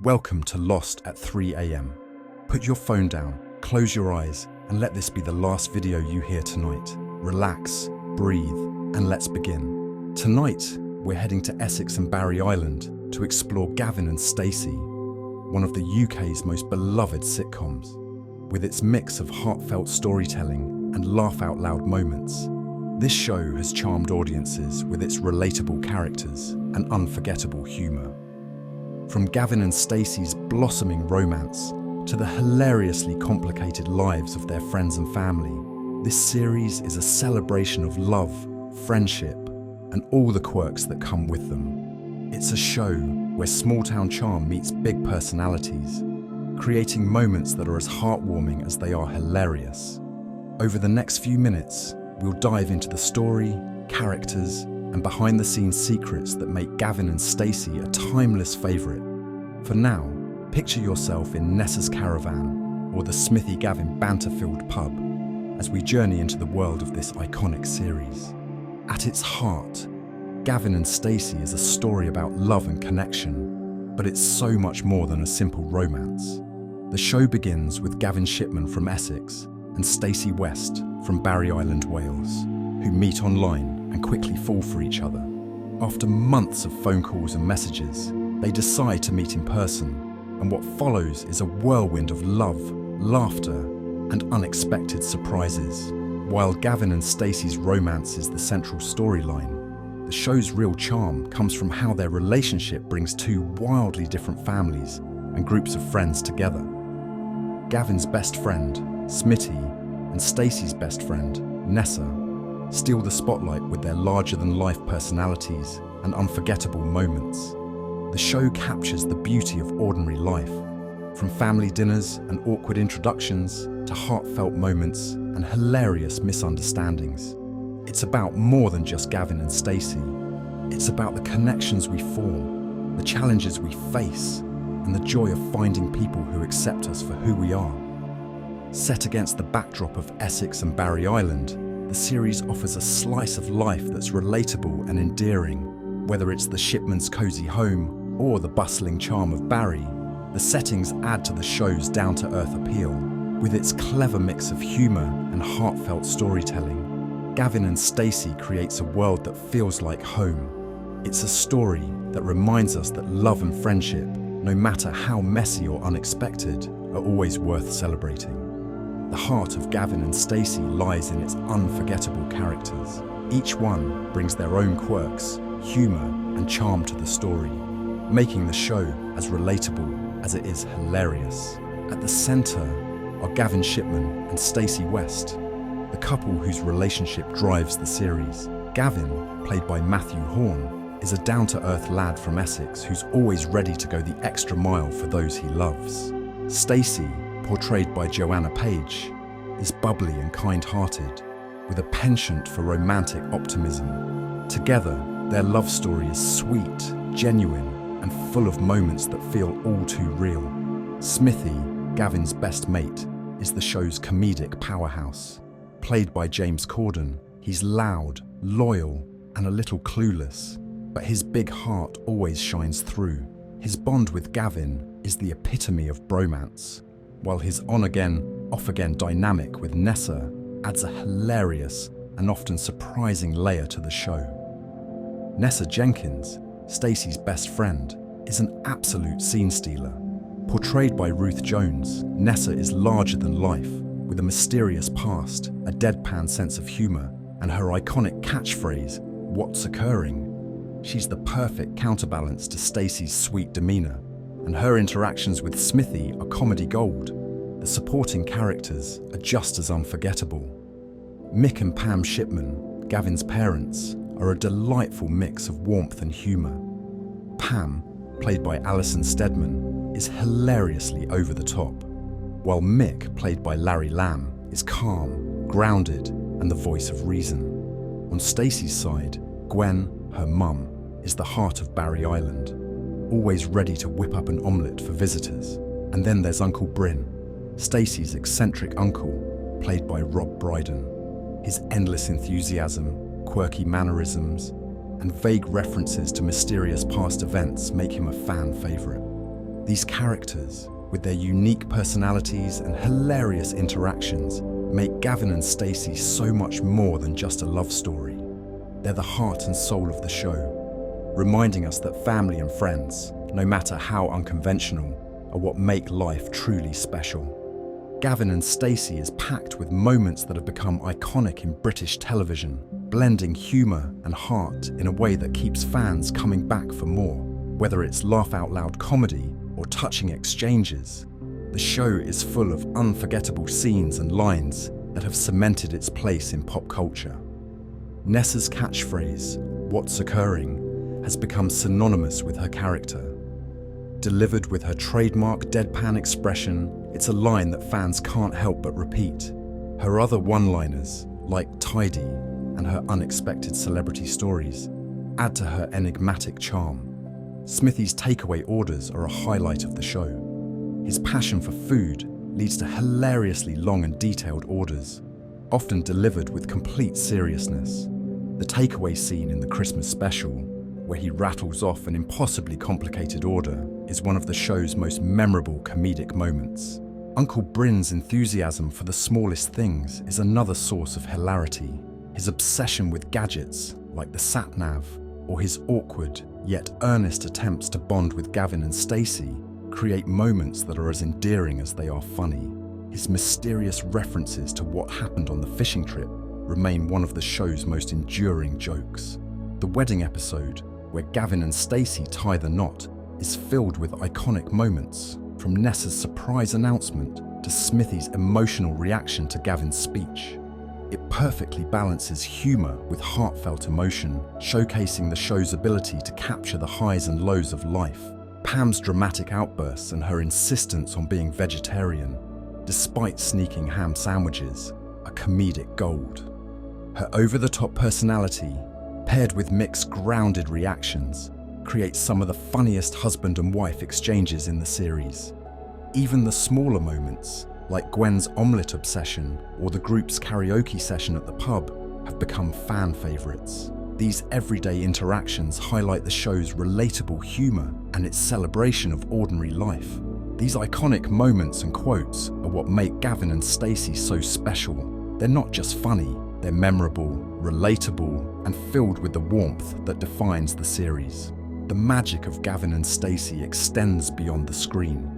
Welcome to Lost at 3 a.m. Put your phone down, close your eyes, and let this be the last video you hear tonight. Relax, breathe, and let's begin. Tonight, we're heading to Essex and Barry Island to explore Gavin and Stacey, one of the UK's most beloved sitcoms. With its mix of heartfelt storytelling and laugh-out-loud moments, this show has charmed audiences with its relatable characters and unforgettable humour. From Gavin and Stacey's blossoming romance to the hilariously complicated lives of their friends and family, this series is a celebration of love, friendship, and all the quirks that come with them. It's a show where small-town charm meets big personalities, creating moments that are as heartwarming as they are hilarious. Over the next few minutes, we'll dive into the story, characters, and behind-the-scenes secrets that make Gavin and Stacey a timeless favourite. For now, picture yourself in Nessa's caravan or the Smithy Gavin banter-filled pub as we journey into the world of this iconic series. At its heart, Gavin and Stacey is a story about love and connection, but it's so much more than a simple romance. The show begins with Gavin Shipman from Essex and Stacey West from Barry Island, Wales, who meet online and quickly fall for each other. After months of phone calls and messages, they decide to meet in person, and what follows is a whirlwind of love, laughter, and unexpected surprises. While Gavin and Stacey's romance is the central storyline, the show's real charm comes from how their relationship brings two wildly different families and groups of friends together. Gavin's best friend, Smithy, and Stacey's best friend, Nessa, steal the spotlight with their larger-than-life personalities and unforgettable moments. The show captures the beauty of ordinary life, from family dinners and awkward introductions to heartfelt moments and hilarious misunderstandings. It's about more than just Gavin and Stacey. It's about the connections we form, the challenges we face, and the joy of finding people who accept us for who we are. Set against the backdrop of Essex and Barry Island, the series offers a slice of life that's relatable and endearing. Whether it's the Shipman's cozy home or the bustling charm of Barry, the settings add to the show's down-to-earth appeal. With its clever mix of humour and heartfelt storytelling, Gavin and Stacey creates a world that feels like home. It's a story that reminds us that love and friendship, no matter how messy or unexpected, are always worth celebrating. The heart of Gavin and Stacey lies in its unforgettable characters. Each one brings their own quirks, humour, and charm to the story, making the show as relatable as it is hilarious. At the centre are Gavin Shipman and Stacey West, the couple whose relationship drives the series. Gavin, played by Matthew Horn, is a down-to-earth lad from Essex who's always ready to go the extra mile for those he loves. Stacey, portrayed by Joanna Page, is bubbly and kind-hearted, with a penchant for romantic optimism. Together, their love story is sweet, genuine, and full of moments that feel all too real. Smithy, Gavin's best mate, is the show's comedic powerhouse. Played by James Corden, he's loud, loyal, and a little clueless, but his big heart always shines through. His bond with Gavin is the epitome of bromance, while his on-again, off-again dynamic with Nessa adds a hilarious and often surprising layer to the show. Nessa Jenkins, Stacey's best friend, is an absolute scene stealer. Portrayed by Ruth Jones, Nessa is larger than life, with a mysterious past, a deadpan sense of humour, and her iconic catchphrase, "What's occurring?" She's the perfect counterbalance to Stacey's sweet demeanour, and her interactions with Smithy are comedy gold. The supporting characters are just as unforgettable. Mick and Pam Shipman, Gavin's parents, are a delightful mix of warmth and humour. Pam, played by Alison Steadman, is hilariously over the top, while Mick, played by Larry Lamb, is calm, grounded, and the voice of reason. On Stacey's side, Gwen, her mum, is the heart of Barry Island, always ready to whip up an omelette for visitors. And then there's Uncle Bryn, Stacey's eccentric uncle, played by Rob Brydon. His endless enthusiasm, quirky mannerisms, and vague references to mysterious past events make him a fan favourite. These characters, with their unique personalities and hilarious interactions, make Gavin and Stacey so much more than just a love story. They're the heart and soul of the show, reminding us that family and friends, no matter how unconventional, are what make life truly special. Gavin and Stacey is packed with moments that have become iconic in British television, blending humour and heart in a way that keeps fans coming back for more. Whether it's laugh-out-loud comedy or touching exchanges, the show is full of unforgettable scenes and lines that have cemented its place in pop culture. Nessa's catchphrase, "What's occurring?" has become synonymous with her character. Delivered with her trademark deadpan expression, it's a line that fans can't help but repeat. Her other one-liners, like "tidy" and her unexpected celebrity stories, add to her enigmatic charm. Smithy's takeaway orders are a highlight of the show. His passion for food leads to hilariously long and detailed orders, often delivered with complete seriousness. The takeaway scene in the Christmas special, where he rattles off an impossibly complicated order, is one of the show's most memorable comedic moments. Uncle Bryn's enthusiasm for the smallest things is another source of hilarity. His obsession with gadgets, like the sat-nav, or his awkward yet earnest attempts to bond with Gavin and Stacey, create moments that are as endearing as they are funny. His mysterious references to what happened on the fishing trip remain one of the show's most enduring jokes. The wedding episode, where Gavin and Stacey tie the knot, is filled with iconic moments, from Nessa's surprise announcement to Smithy's emotional reaction to Gavin's speech. It perfectly balances humour with heartfelt emotion, showcasing the show's ability to capture the highs and lows of life. Pam's dramatic outbursts and her insistence on being vegetarian, despite sneaking ham sandwiches, are comedic gold. Her over-the-top personality, paired with Mick's grounded reactions, creates some of the funniest husband and wife exchanges in the series. Even the smaller moments, like Gwen's omelette obsession or the group's karaoke session at the pub, have become fan favourites. These everyday interactions highlight the show's relatable humour and its celebration of ordinary life. These iconic moments and quotes are what make Gavin and Stacey so special. They're not just funny, they're memorable, relatable, and filled with the warmth that defines the series. The magic of Gavin and Stacey extends beyond the screen,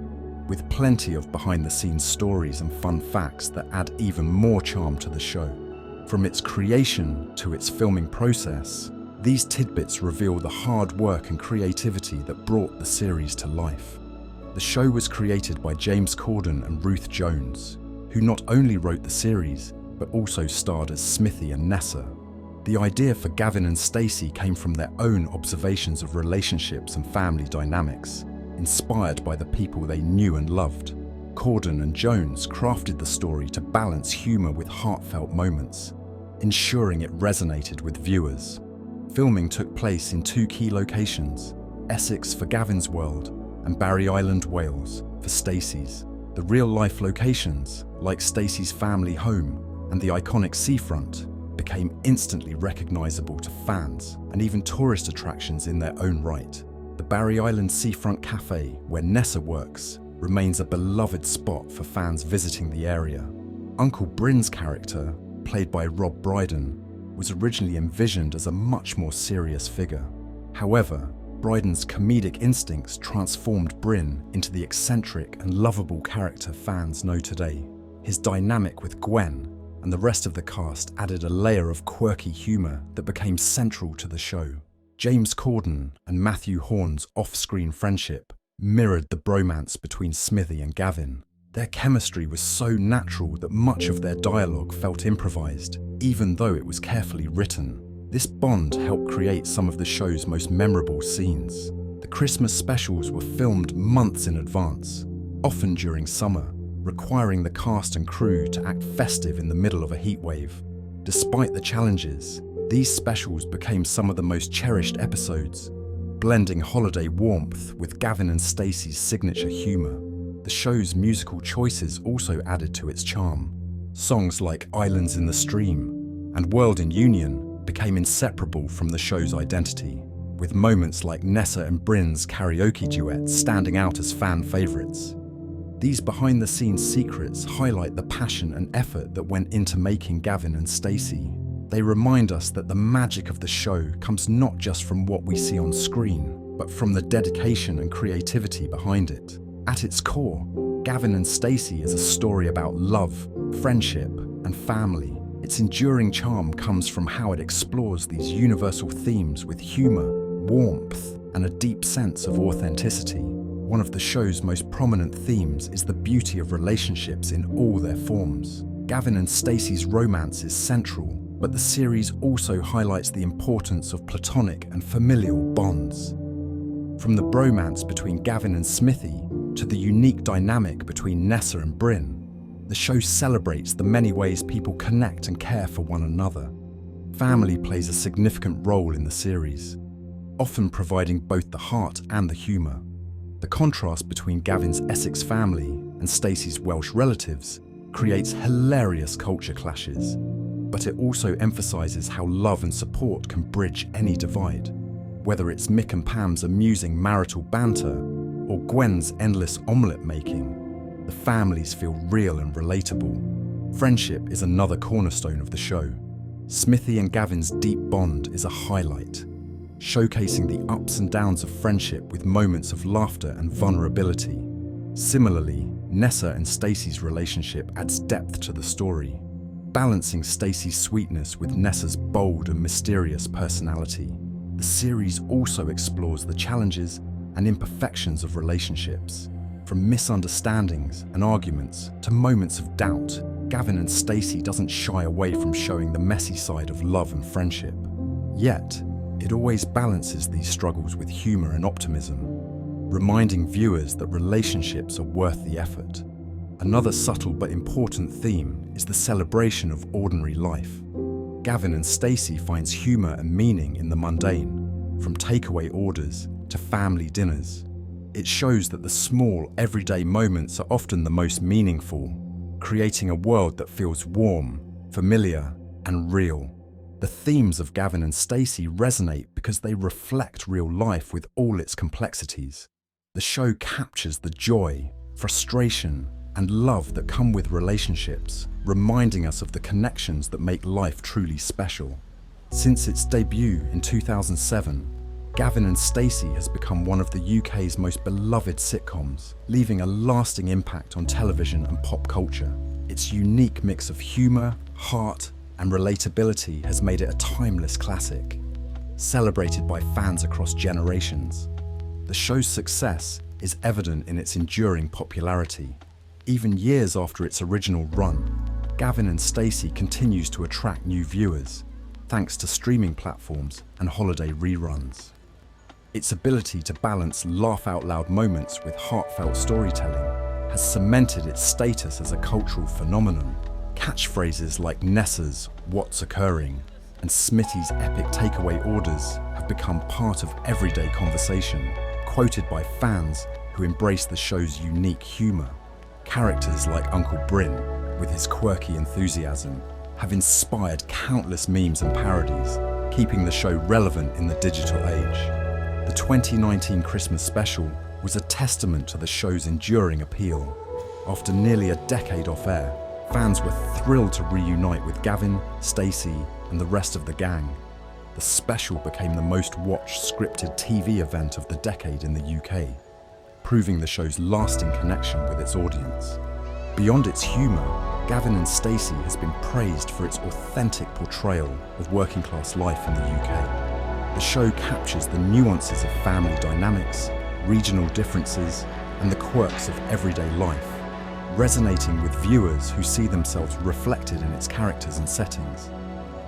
with plenty of behind-the-scenes stories and fun facts that add even more charm to the show. From its creation to its filming process, these tidbits reveal the hard work and creativity that brought the series to life. The show was created by James Corden and Ruth Jones, who not only wrote the series, but also starred as Smithy and Nessa. The idea for Gavin and Stacey came from their own observations of relationships and family dynamics, inspired by the people they knew and loved. Corden and Jones crafted the story to balance humour with heartfelt moments, ensuring it resonated with viewers. Filming took place in two key locations, Essex for Gavin's world and Barry Island, Wales for Stacey's. The real-life locations, like Stacey's family home and the iconic seafront, became instantly recognisable to fans and even tourist attractions in their own right. The Barry Island Seafront Cafe, where Nessa works, remains a beloved spot for fans visiting the area. Uncle Bryn's character, played by Rob Brydon, was originally envisioned as a much more serious figure. However, Brydon's comedic instincts transformed Bryn into the eccentric and lovable character fans know today. His dynamic with Gwen and the rest of the cast added a layer of quirky humour that became central to the show. James Corden and Matthew Horne's off-screen friendship mirrored the bromance between Smithy and Gavin. Their chemistry was so natural that much of their dialogue felt improvised, even though it was carefully written. This bond helped create some of the show's most memorable scenes. The Christmas specials were filmed months in advance, often during summer, requiring the cast and crew to act festive in the middle of a heatwave. Despite the challenges, these specials became some of the most cherished episodes, blending holiday warmth with Gavin and Stacey's signature humour. The show's musical choices also added to its charm. Songs like Islands in the Stream and World in Union became inseparable from the show's identity. with moments like Nessa and Bryn's karaoke duet standing out as fan favourites. These behind-the-scenes secrets highlight the passion and effort that went into making Gavin and Stacey. They remind us that the magic of the show comes not just from what we see on screen, but from the dedication and creativity behind it. At its core, Gavin and Stacey is a story about love, friendship, and family. Its enduring charm comes from how it explores these universal themes with humour, warmth, and a deep sense of authenticity. One of the show's most prominent themes is the beauty of relationships in all their forms. Gavin and Stacey's romance is central, but the series also highlights the importance of platonic and familial bonds. From the bromance between Gavin and Smithy to the unique dynamic between Nessa and Bryn, the show celebrates the many ways people connect and care for one another. Family plays a significant role in the series, often providing both the heart and the humour. The contrast between Gavin's Essex family and Stacey's Welsh relatives creates hilarious culture clashes, but it also emphasises how love and support can bridge any divide. Whether it's Mick and Pam's amusing marital banter or Gwen's endless omelette making, the families feel real and relatable. Friendship is another cornerstone of the show. Smithy and Gavin's deep bond is a highlight, showcasing the ups and downs of friendship with moments of laughter and vulnerability. Similarly, Nessa and Stacey's relationship adds depth to the story, balancing Stacey's sweetness with Nessa's bold and mysterious personality. The series also explores the challenges and imperfections of relationships. From misunderstandings and arguments to moments of doubt, Gavin and Stacey doesn't shy away from showing the messy side of love and friendship. Yet, it always balances these struggles with humour and optimism, reminding viewers that relationships are worth the effort. Another subtle but important theme is the celebration of ordinary life. Gavin and Stacey finds humour and meaning in the mundane, from takeaway orders to family dinners. It shows that the small, everyday moments are often the most meaningful, creating a world that feels warm, familiar, and real. The themes of Gavin and Stacey resonate because they reflect real life with all its complexities. The show captures the joy, frustration, and love that come with relationships, reminding us of the connections that make life truly special. Since its debut in 2007, Gavin and Stacey has become one of the UK's most beloved sitcoms, leaving a lasting impact on television and pop culture. Its unique mix of humour, heart, and relatability has made it a timeless classic, celebrated by fans across generations. The show's success is evident in its enduring popularity. Even years after its original run, Gavin and Stacey continues to attract new viewers, thanks to streaming platforms and holiday reruns. Its ability to balance laugh-out-loud moments with heartfelt storytelling has cemented its status as a cultural phenomenon. Catchphrases like Nessa's "What's Occurring" and Smithy's epic takeaway orders have become part of everyday conversation, quoted by fans who embrace the show's unique humour. Characters like Uncle Bryn, with his quirky enthusiasm, have inspired countless memes and parodies, keeping the show relevant in the digital age. The 2019 Christmas special was a testament to the show's enduring appeal. After nearly a decade off air, fans were thrilled to reunite with Gavin, Stacey, and the rest of the gang. The special became the most watched scripted TV event of the decade in the UK, proving the show's lasting connection with its audience. Beyond its humour, Gavin and Stacey has been praised for its authentic portrayal of working-class life in the UK. The show captures the nuances of family dynamics, regional differences, and the quirks of everyday life, resonating with viewers who see themselves reflected in its characters and settings.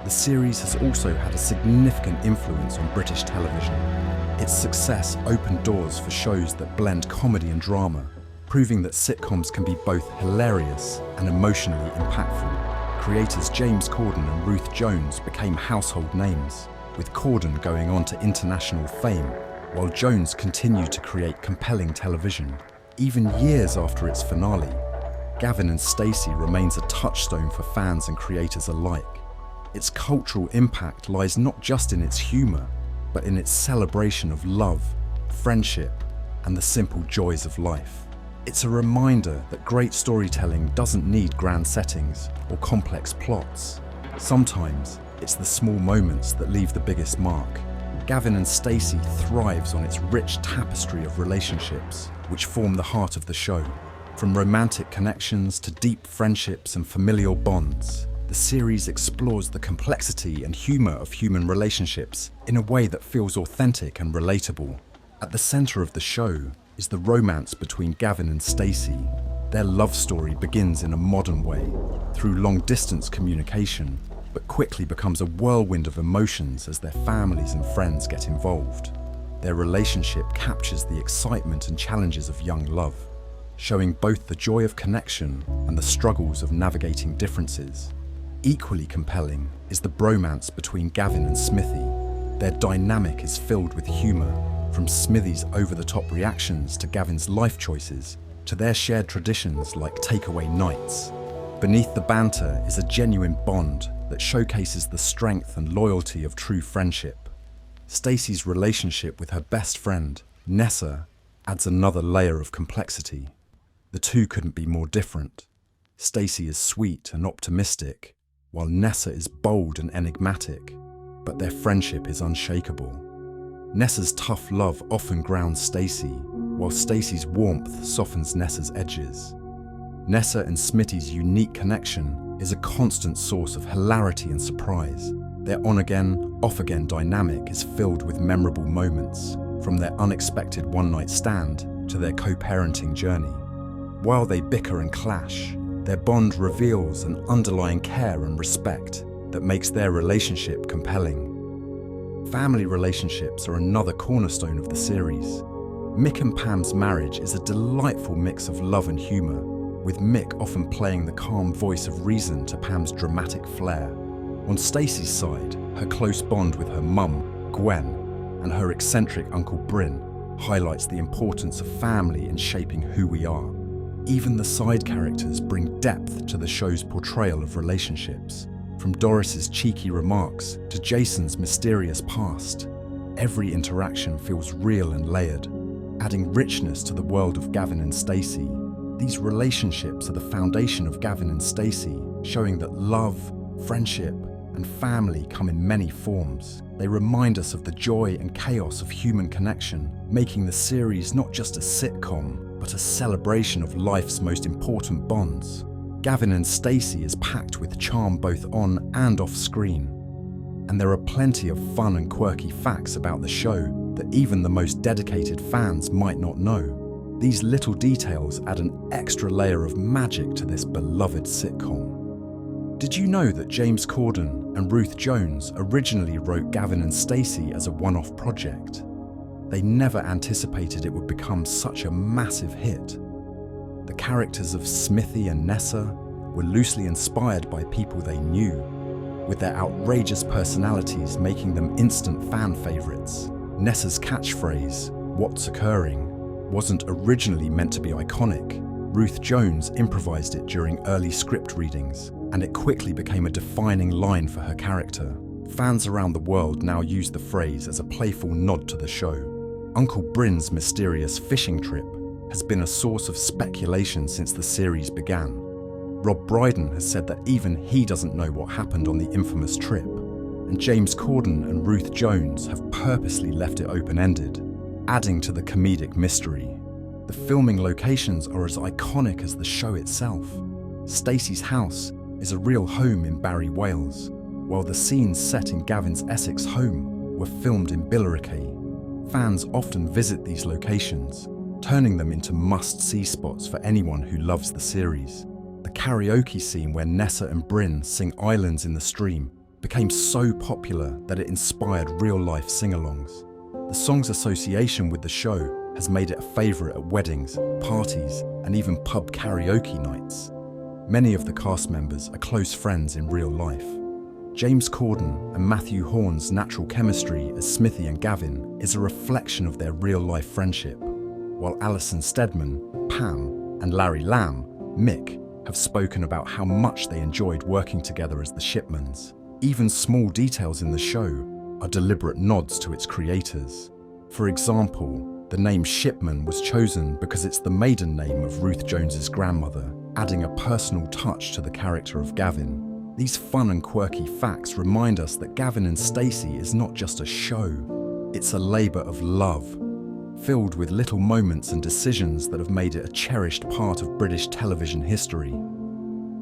The series has also had a significant influence on British television. Its success opened doors for shows that blend comedy and drama, proving that sitcoms can be both hilarious and emotionally impactful. Creators James Corden and Ruth Jones became household names, with Corden going on to international fame, while Jones continued to create compelling television. Even years after its finale, Gavin and Stacey remains a touchstone for fans and creators alike. Its cultural impact lies not just in its humour, but in its celebration of love, friendship, and the simple joys of life. It's a reminder that great storytelling doesn't need grand settings or complex plots. Sometimes it's the small moments that leave the biggest mark. Gavin and Stacey thrives on its rich tapestry of relationships, which form the heart of the show. From romantic connections to deep friendships and familial bonds, the series explores the complexity and humor of human relationships in a way that feels authentic and relatable. At the center of the show is the romance between Gavin and Stacey. Their love story begins in a modern way, through long-distance communication, but quickly becomes a whirlwind of emotions as their families and friends get involved. Their relationship captures the excitement and challenges of young love, showing both the joy of connection and the struggles of navigating differences. Equally compelling is the bromance between Gavin and Smithy. Their dynamic is filled with humor, from Smithy's over-the-top reactions to Gavin's life choices, to their shared traditions like takeaway nights. Beneath the banter is a genuine bond that showcases the strength and loyalty of true friendship. Stacey's relationship with her best friend, Nessa, adds another layer of complexity. The two couldn't be more different. Stacey is sweet and optimistic, while Nessa is bold and enigmatic, but their friendship is unshakable. Nessa's tough love often grounds Stacey, while Stacey's warmth softens Nessa's edges. Nessa and Smitty's unique connection is a constant source of hilarity and surprise. Their on-again, off-again dynamic is filled with memorable moments, from their unexpected one-night stand to their co-parenting journey. While they bicker and clash, their bond reveals an underlying care and respect that makes their relationship compelling. Family relationships are another cornerstone of the series. Mick and Pam's marriage is a delightful mix of love and humor, with Mick often playing the calm voice of reason to Pam's dramatic flair. On Stacey's side, her close bond with her mum, Gwen, and her eccentric uncle Bryn highlights the importance of family in shaping who we are. Even the side characters bring depth to the show's portrayal of relationships. From Doris's cheeky remarks to Jason's mysterious past, every interaction feels real and layered, adding richness to the world of Gavin and Stacey. These relationships are the foundation of Gavin and Stacey, showing that love, friendship, and family come in many forms. They remind us of the joy and chaos of human connection, making the series not just a sitcom, but a celebration of life's most important bonds. Gavin and Stacey is packed with charm both on and off screen, and there are plenty of fun and quirky facts about the show that even the most dedicated fans might not know. These little details add an extra layer of magic to this beloved sitcom. Did you know that James Corden and Ruth Jones originally wrote Gavin and Stacey as a one-off project? They never anticipated it would become such a massive hit. The characters of Smithy and Nessa were loosely inspired by people they knew, with their outrageous personalities making them instant fan favourites. Nessa's catchphrase, "What's occurring?" wasn't originally meant to be iconic. Ruth Jones improvised it during early script readings, and it quickly became a defining line for her character. Fans around the world now use the phrase as a playful nod to the show. Uncle Bryn's mysterious fishing trip has been a source of speculation since the series began. Rob Brydon has said that even he doesn't know what happened on the infamous trip, and James Corden and Ruth Jones have purposely left it open-ended, adding to the comedic mystery. The filming locations are as iconic as the show itself. Stacey's house is a real home in Barry, Wales, while the scenes set in Gavin's Essex home were filmed in Billericay. Fans often visit these locations, turning them into must-see spots for anyone who loves the series. The karaoke scene where Nessa and Bryn sing Islands in the Stream became so popular that it inspired real-life sing-alongs. The song's association with the show has made it a favourite at weddings, parties, and even pub karaoke nights. Many of the cast members are close friends in real life. James Corden and Matthew Horne's natural chemistry as Smithy and Gavin is a reflection of their real-life friendship, while Alison Steadman, Pam, and Larry Lamb, Mick, have spoken about how much they enjoyed working together as the Shipmans. Even small details in the show, are deliberate nods to its creators. For example, the name Shipman was chosen because it's the maiden name of Ruth Jones's grandmother, adding a personal touch to the character of Gavin. These fun and quirky facts remind us that Gavin and Stacey is not just a show, it's a labour of love, filled with little moments and decisions that have made it a cherished part of British television history.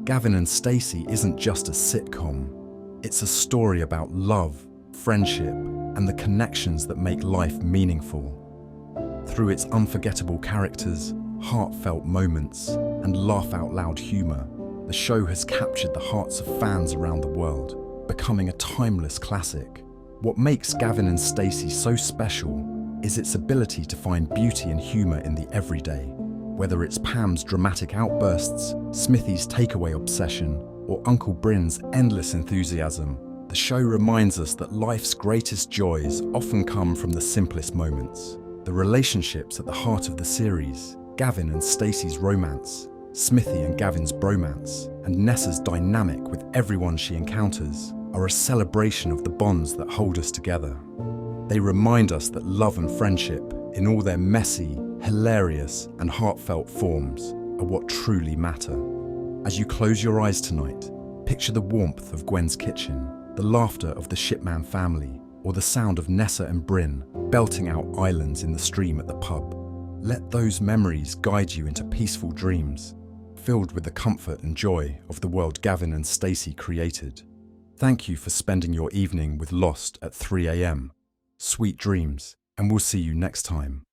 Gavin and Stacey isn't just a sitcom, it's a story about love, friendship, and the connections that make life meaningful. Through its unforgettable characters, heartfelt moments, and laugh-out-loud humour, the show has captured the hearts of fans around the world, becoming a timeless classic. What makes Gavin and Stacey so special is its ability to find beauty and humour in the everyday. Whether it's Pam's dramatic outbursts, Smithy's takeaway obsession, or Uncle Bryn's endless enthusiasm, the show reminds us that life's greatest joys often come from the simplest moments. The relationships at the heart of the series, Gavin and Stacey's romance, Smithy and Gavin's bromance, and Nessa's dynamic with everyone she encounters, are a celebration of the bonds that hold us together. They remind us that love and friendship, in all their messy, hilarious, and heartfelt forms, are what truly matter. As you close your eyes tonight, picture the warmth of Gwen's kitchen, the laughter of the Shipman family, or the sound of Nessa and Bryn belting out islands in the stream at the pub. Let those memories guide you into peaceful dreams, filled with the comfort and joy of the world Gavin and Stacey created. Thank you for spending your evening with Lost at 3 a.m. Sweet dreams, and we'll see you next time.